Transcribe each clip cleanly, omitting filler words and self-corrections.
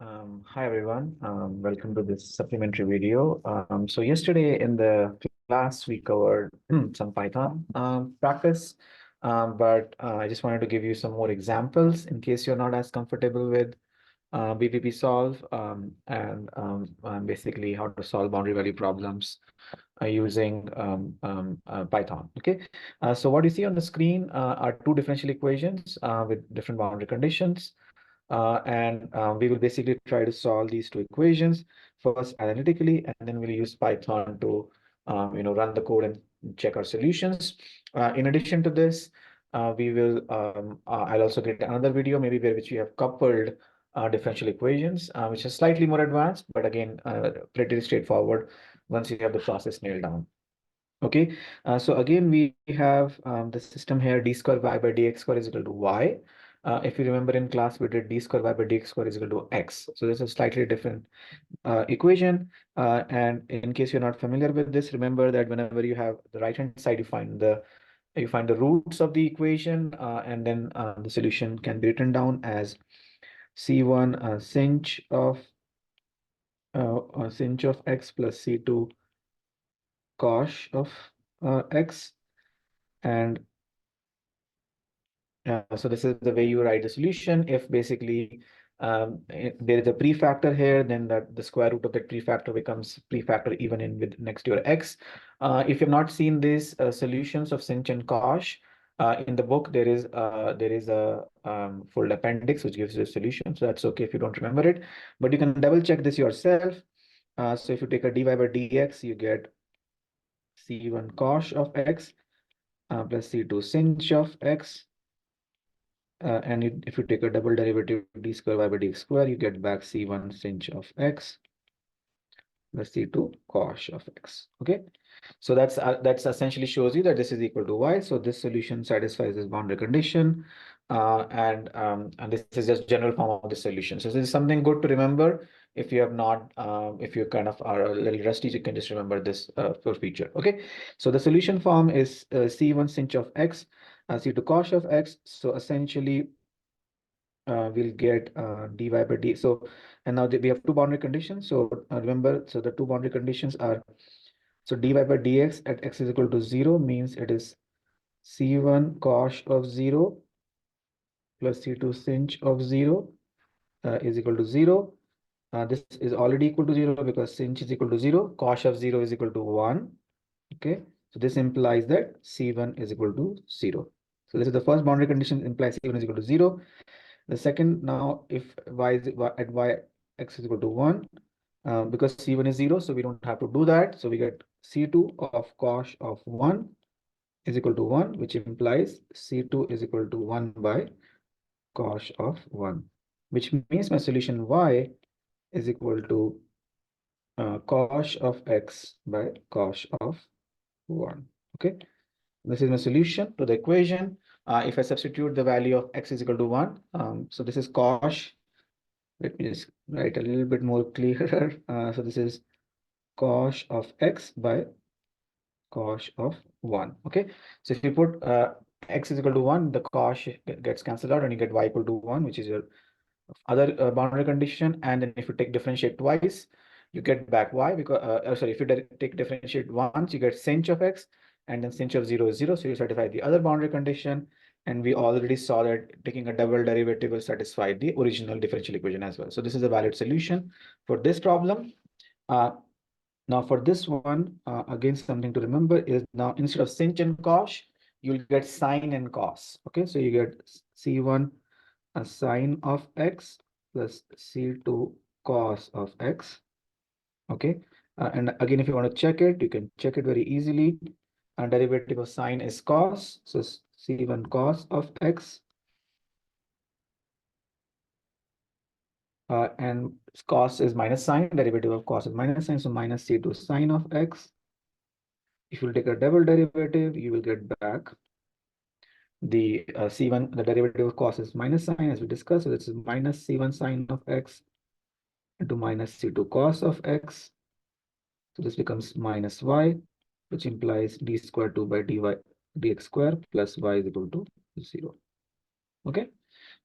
Hi everyone. Welcome to this supplementary video. So yesterday in the class we covered some Python practice, but I just wanted to give you some more examples in case you're not as comfortable with BPP solve and basically how to solve boundary value problems using Python. Okay, so what you see on the screen are two differential equations with different boundary conditions. And we will basically try to solve these two equations first analytically, and then we'll use Python to run the code and check our solutions. In addition to this, I'll also get another video maybe where which we have coupled differential equations, which is slightly more advanced, but again pretty straightforward once you have the process nailed down. Okay, so again, we have the system here, d square y by dx square is equal to y. If you remember in class, we did d square y by dx square is equal to x. So this is a slightly different equation. And in case you're not familiar with this, remember that whenever you have the right-hand side, you find the roots of the equation, and then the solution can be written down as C1 sinh of x plus C2 cosh of x. And so this is the way you write the solution. If basically there is a prefactor here, then the square root of that prefactor becomes prefactor even in with next to your x. If you've not seen these solutions of sinh and cosh, in the book there is a full appendix which gives you a solution. So that's okay if you don't remember it, but you can double check this yourself. So if you take a dy by dx, you get c1 cosh of x plus c2 sinh of x. And if you take a double derivative d square y by dx square, you get back c1 sinh of x plus c2 cosh of x. Okay, so that's essentially shows you that this is equal to y. So this solution satisfies this boundary condition, and this is just general form of the solution. So this is something good to remember. If you have not, if you kind of are a little rusty, you can just remember this feature. Okay, so the solution form is c1 sinh of x, c2 cosh of x. So essentially we'll get dy by d. So, and now we have two boundary conditions. So remember, so the two boundary conditions are, so dy by dx at x is equal to 0 means it is c1 cosh of 0 plus c2 sinh of 0 is equal to 0. This is already equal to 0 because sinh is equal to 0. Cosh of 0 is equal to 1. Okay, so this implies that c1 is equal to 0. So this is the first boundary condition, implies c1 is equal to 0. The second, now if y is at y x is equal to 1, because c1 is 0, so we don't have to do that. So we get c2 of cosh of 1 is equal to 1, which implies c2 is equal to 1 by cosh of 1, which means my solution y is equal to cosh of x by cosh of 1. Okay, this is my solution to the equation. If I substitute the value of x is equal to 1, so this is cosh. Let me just write a little bit more clearer. So this is cosh of x by cosh of 1. Okay, so if you put x is equal to 1, the cosh gets cancelled out and you get y equal to 1, which is your other boundary condition. And then if you take differentiate twice, you get back y, because sorry, if you take differentiate once, you get sinh of x, and then sinh of 0 is 0. So you satisfy the other boundary condition. And we already saw that taking a double derivative will satisfy the original differential equation as well. So this is a valid solution for this problem. Now for this one, again, something to remember is now instead of sinh and cosh, you'll get sine and cos. Okay, so you get c1 a sine of x plus c2 cos of x. Okay, and again, if you want to check it, you can check it very easily. Derivative of sine is cos, so c1 cos of x. And cos is minus sine, derivative of cos is minus sine, so minus c2 sine of x. If you take a double derivative, you will get back the c1, the derivative of cos is minus sine as we discussed, so this is minus c1 sine of x into minus c2 cos of x. So this becomes minus y, which implies d square 2 by dy dx square plus y is equal to 0. Okay,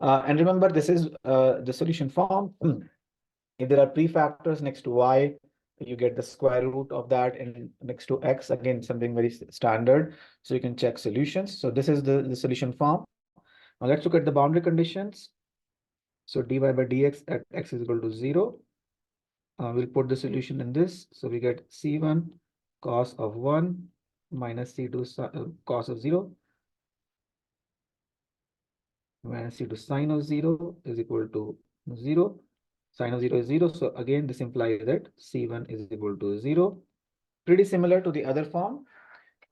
and remember this is the solution form. If there are prefactors next to y, you get the square root of that, and next to x, again, something very standard. So you can check solutions. So this is the solution form. Now let's look at the boundary conditions. So dy by dx at x is equal to 0. We'll put the solution in this. So we get c1 cos of 1 minus c2 cos of 0 minus c2 sine of 0 is equal to 0. Sine of 0 is 0. So again, this implies that c1 is equal to 0. Pretty similar to the other form.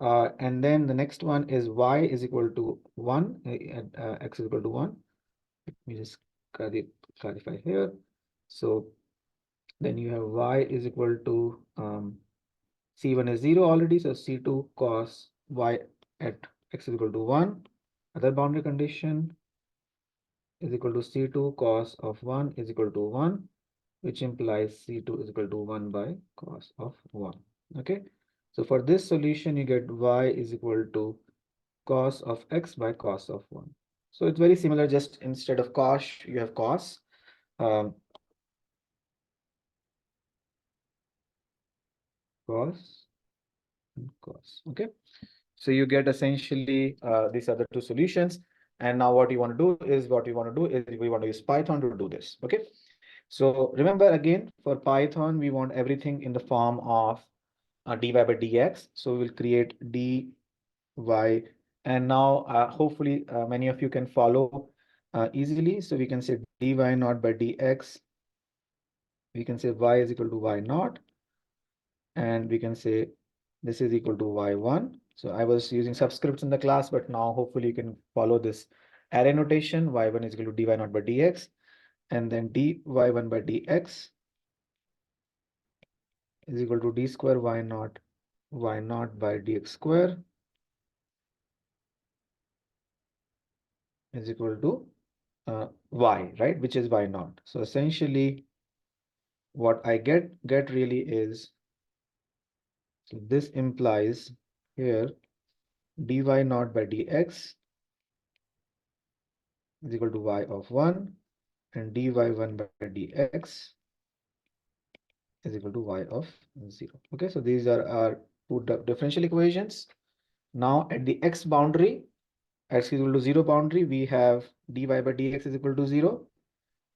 And then the next one is y is equal to 1 at x is equal to 1. Let me just clarify here. So then you have y is equal to c1 is 0 already. So c2 cos y at x is equal to 1. Other boundary condition is equal to c2 cos of 1 is equal to 1, which implies c2 is equal to 1 by cos of 1. Okay. So for this solution, you get y is equal to cos of x by cos of 1. So it's very similar, just instead of cos, you have cos. Cos and cos. Okay. So you get essentially these are the two solutions. And now what you want to do is we want to use Python to do this. Okay. So remember again, for Python, we want everything in the form of dy by dx. So we will create dy. And now hopefully many of you can follow easily. So we can say dy naught by dx. We can say y is equal to y naught. And we can say this is equal to y1. So I was using subscripts in the class, but now hopefully you can follow this array notation. Y1 is equal to dy naught by dx. And then dy1 by dx is equal to d square y naught by dx square is equal to y, right? Which is y naught. So essentially what I get really is, so this implies here dy naught by dx is equal to y of 1 and dy1 by dx is equal to y of 0. Okay, so these are our two differential equations. Now at the x boundary, x is equal to 0 boundary, we have dy by dx is equal to 0.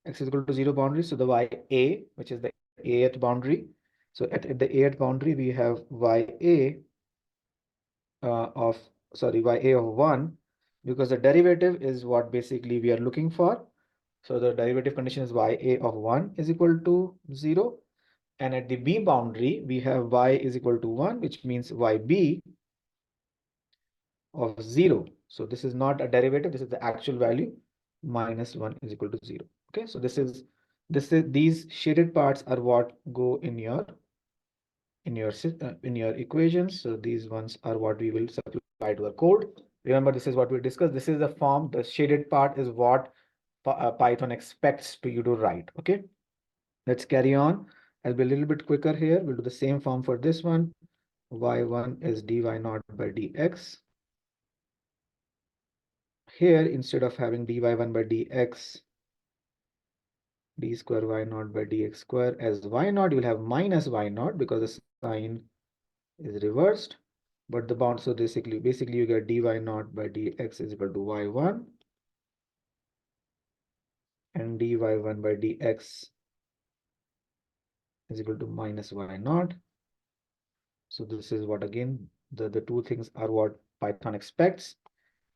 X is equal to 0 boundary, so the ya, which is the ath boundary. So at the ath boundary, we have ya of 1, because the derivative is what basically we are looking for. So the derivative condition is ya of 1 is equal to 0. And at the b boundary, we have y is equal to 1, which means yb of 0. So this is not a derivative, this is the actual value, minus 1 is equal to 0. Okay, so these shaded parts are what go in your equations. So these ones are what we will supply to our code. Remember, this is what we discussed. This is the form. The shaded part is what Python expects you to write. Okay, let's carry on. I'll be a little bit quicker here. We'll do the same form for this one. Y1 is dy naught by dx. Here, instead of having dy1 by dx, d square y naught by dx square as y naught, you'll have minus y naught because the sign is reversed. But the bound, so basically you get dy naught by dx is equal to y1 and dy1 by dx is equal to minus y naught. So this is what, again, the two things are what Python expects.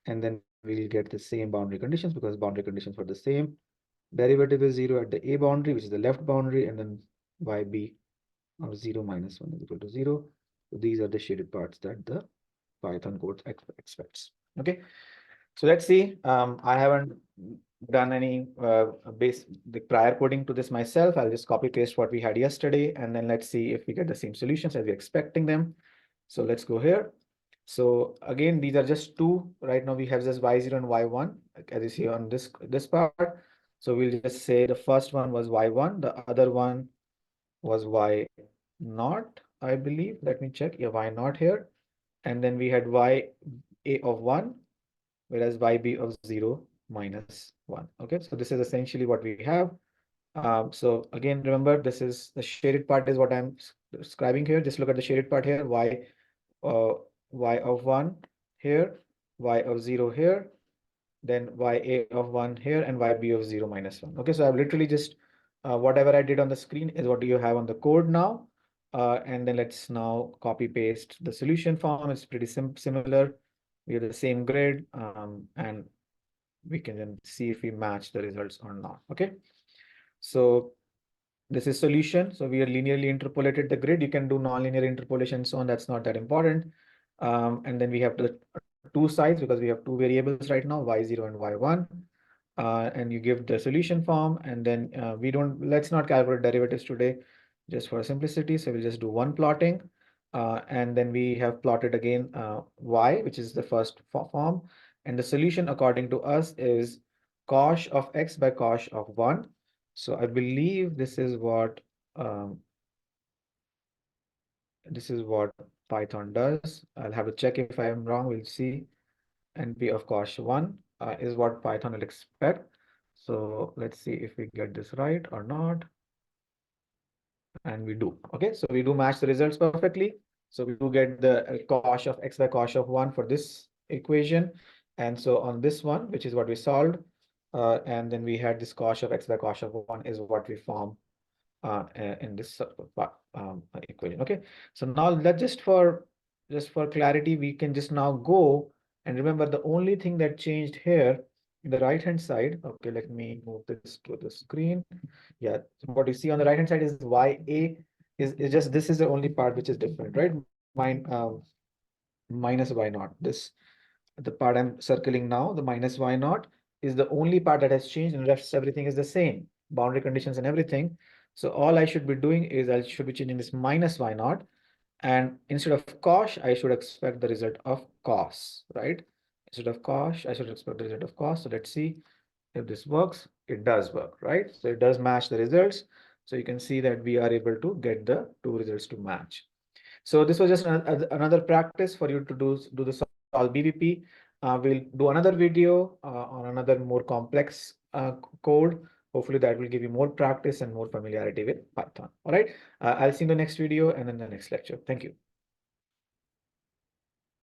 And then we'll get the same boundary conditions because boundary conditions were the same. Derivative is 0 at the a boundary, which is the left boundary, and then yb of 0 minus 1 is equal to 0. So these are the shaded parts that the Python code expects. Okay, so let's see. I haven't done any the prior coding to this myself. I'll just copy paste what we had yesterday, and then let's see if we get the same solutions as we're expecting them. So let's go here. So again, these are just two. Right now we have just y0 and y1, as you see on this part. So we'll just say the first one was y1, the other one was y naught, I believe. Let me check. Yeah, y naught here. And then we had y a of 1, whereas yb of 0 minus 1. Okay, so this is essentially what we have. So again, remember, this is the shaded part is what I'm describing here. Just look at the shaded part here. Uh, y of 1 here, y of 0 here, then ya of 1 here, and yb of 0 minus 1. Okay, so I've literally just whatever I did on the screen is what you have on the code now. And then let's now copy paste the solution form. It's pretty similar. We have the same grid, and we can then see if we match the results or not. Okay, so this is solution. So we are linearly interpolated the grid. You can do nonlinear interpolation, so on. That's not that important. And then we have the two sides because we have two variables right now, y0 and y1. And you give the solution form, and then let's not calculate derivatives today, just for simplicity. So we'll just do one plotting. And then we have plotted again y, which is the first form. And the solution according to us is cosh of x by cosh of 1. So I believe this is what Python does. I'll have to check if I am wrong. We'll see. NP of cosh 1 is what Python will expect. So let's see if we get this right or not. And we do. Okay, so we do match the results perfectly. So we do get the cosh of x by cosh of 1 for this equation. And so on this one, which is what we solved, and then we had this cosh of x by cosh of 1 is what we form in this equation. Okay, so now let's just for clarity, we can just now go and remember the only thing that changed here in the right hand side. Okay, let me move this to the screen. Yeah, so what you see on the right hand side is ya is just, this is the only part which is different, right? Mine minus y naught. This, the part I'm circling now, the minus y naught, is the only part that has changed, and the rest everything is the same, boundary conditions and everything. So all I should be doing is I should be changing this minus y naught, and instead of cosh, I should expect the result of cos, right? Instead of cosh, I should expect the result of cos. So let's see if this works. It does work, right? So it does match the results. So you can see that we are able to get the two results to match. So this was just another practice for you to do the solve BVP. We'll do another video on another more complex code. Hopefully that will give you more practice and more familiarity with Python. All right. I'll see you in the next video and in the next lecture. Thank you.